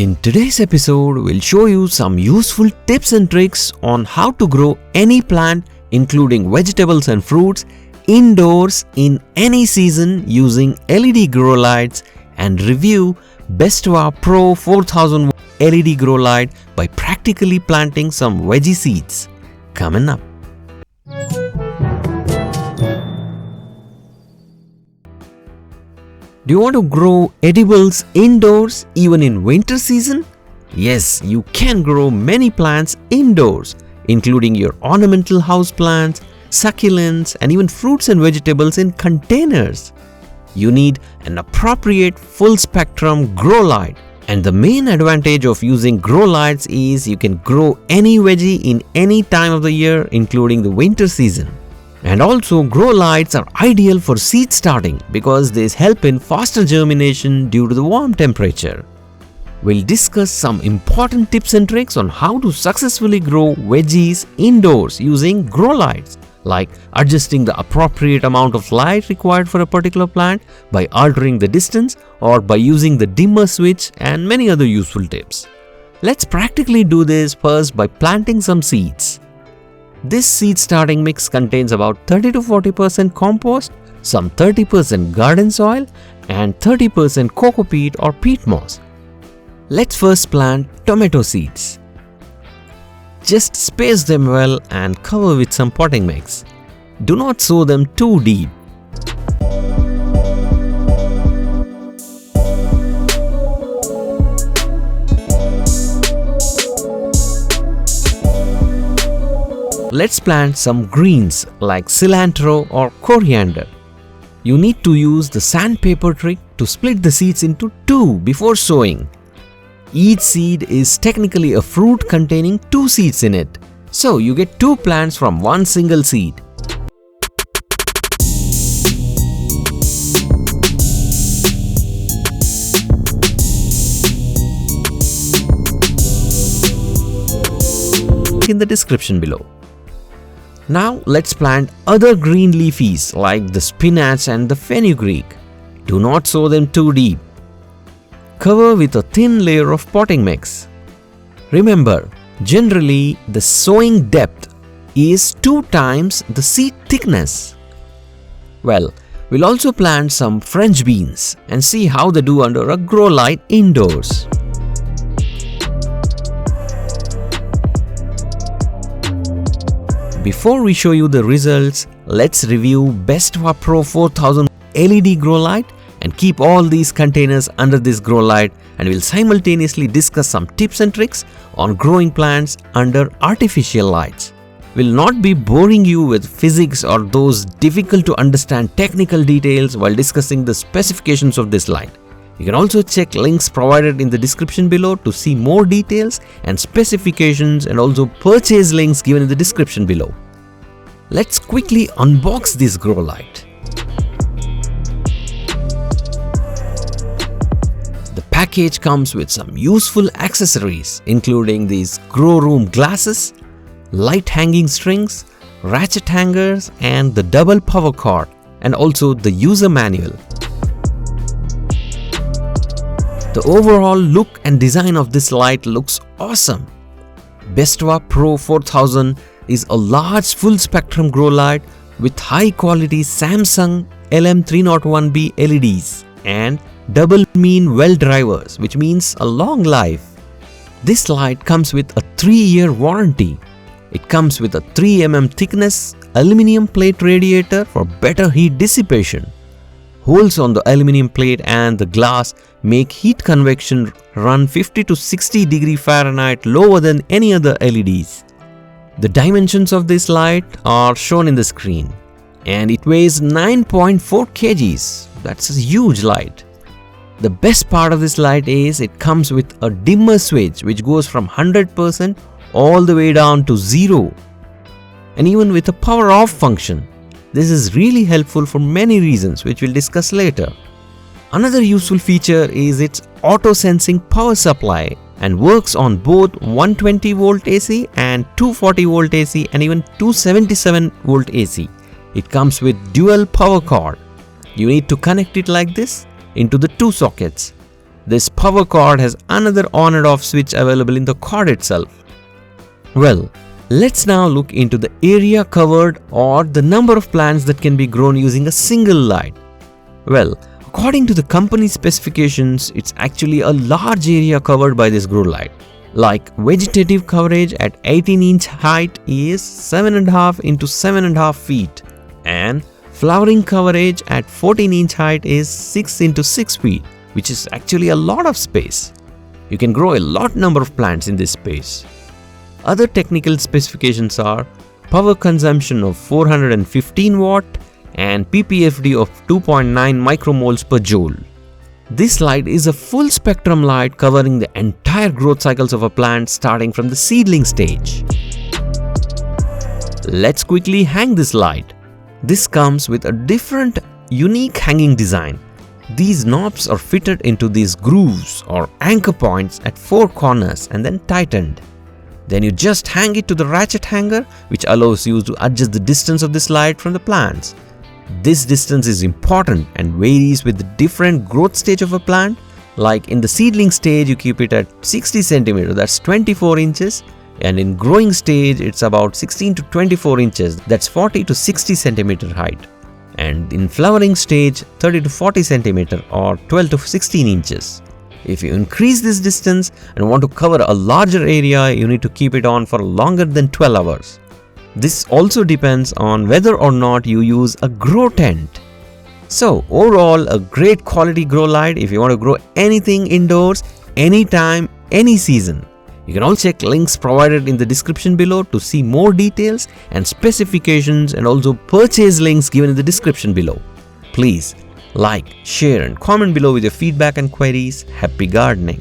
In today's episode, we'll show you some useful tips and tricks on how to grow any plant, including vegetables and fruits, indoors in any season using LED grow lights, and review BESTVA Pro 4000 LED grow light by practically planting some veggie seeds. Coming up. Do you want to grow edibles indoors even in winter season? Yes, you can grow many plants indoors, including your ornamental house plants, succulents, and even fruits and vegetables in containers. You need an appropriate full spectrum grow light, and the main advantage of using grow lights is you can grow any veggie in any time of the year, including the winter season. And also, grow lights are ideal for seed starting because they help in faster germination due to the warm temperature. We'll discuss some important tips and tricks on how to successfully grow veggies indoors using grow lights, like adjusting the appropriate amount of light required for a particular plant by altering the distance or by using the dimmer switch, and many other useful tips. Let's practically do this first by planting some seeds. This seed starting mix contains about 30 to 40% compost, some 30% garden soil, and 30% coco peat or peat moss. Let's first plant tomato seeds. Just space them well and cover with some potting mix. Do not sow them too deep. Let's plant some greens like cilantro or coriander. You need to use the sandpaper trick to split the seeds into two before sowing. Each seed is technically a fruit containing two seeds in it, so you get two plants from one single seed. In the description below. Now let's plant other green leafies like the spinach and the fenugreek. Do not sow them too deep. Cover with a thin layer of potting mix. Remember, generally the sowing depth is 2 times the seed thickness. Well, we'll also plant some French beans and see how they do under a grow light indoors. Before we show you the results, let's review BESTVA Pro 4000 LED grow light and keep all these containers under this grow light, and we'll simultaneously discuss some tips and tricks on growing plants under artificial lights. We'll not be boring you with physics or those difficult to understand technical details while discussing the specifications of this light. You can also check links provided in the description below to see more details and specifications, and also purchase links given in the description below. Let's quickly unbox this grow light. The package comes with some useful accessories, including these grow room glasses, light hanging strings, ratchet hangers, and the double power cord, and also the user manual. The overall look and design of this light looks awesome. BESTVA Pro 4000 is a large full spectrum grow light with high quality Samsung LM301B LEDs and double mean well drivers, which means a long life. This light comes with a 3-year warranty. It comes with a 3 mm thickness aluminum plate radiator for better heat dissipation. Holes on the aluminum plate and the glass make heat convection run 50 to 60 degree Fahrenheit lower than any other LEDs. The dimensions of this light are shown in the screen, and it weighs 9.4 kgs. That's a huge light. The best part of this light is it comes with a dimmer switch which goes from 100% all the way down to 0, and even with a power off function. This is really helpful for many reasons which we'll discuss later. Another useful feature is its auto sensing power supply and works on both 120 volt AC and 240 volt AC and even 277 volt AC. It comes with dual power cord. You need to connect it like this into the two sockets. This power cord has another on and off switch available in the cord itself. Well, let's now look into the area covered or the number of plants that can be grown using a single light. Well, according to the company specifications, it's actually a large area covered by this grow light. Like vegetative coverage at 18-inch height is 7.5 into 7.5 feet, and flowering coverage at 14-inch height is 6 into 6 feet, which is actually a lot of space. You can grow a lot number of plants in this space. Other technical specifications are power consumption of 415 watt and ppfd of 2.9 micromoles per joule. This light is a full spectrum light covering the entire growth cycles of a plant starting from the seedling stage. Let's quickly hang this light. This comes with a different unique hanging design. These knobs are fitted into these grooves or anchor points at 4 corners and then tightened. Then you just hang it to the ratchet hanger, which allows you to adjust the distance of this light from the plants. This distance is important and varies with the different growth stage of a plant. Like in the seedling stage, you keep it at 60 cm, that's 24 inches. And in growing stage, it's about 16 to 24 inches, that's 40 to 60 cm height. And in flowering stage, 30 to 40 cm or 12 to 16 inches. If you increase this distance and want to cover a larger area, you need to keep it on for longer than 12 hours. This also depends on whether or not you use a grow tent. So overall, a great quality grow light if you want to grow anything indoors, anytime, any season. You can also check links provided in the description below to see more details and specifications, and also purchase links given in the description below. Please like, share and comment below with your feedback and queries. Happy gardening!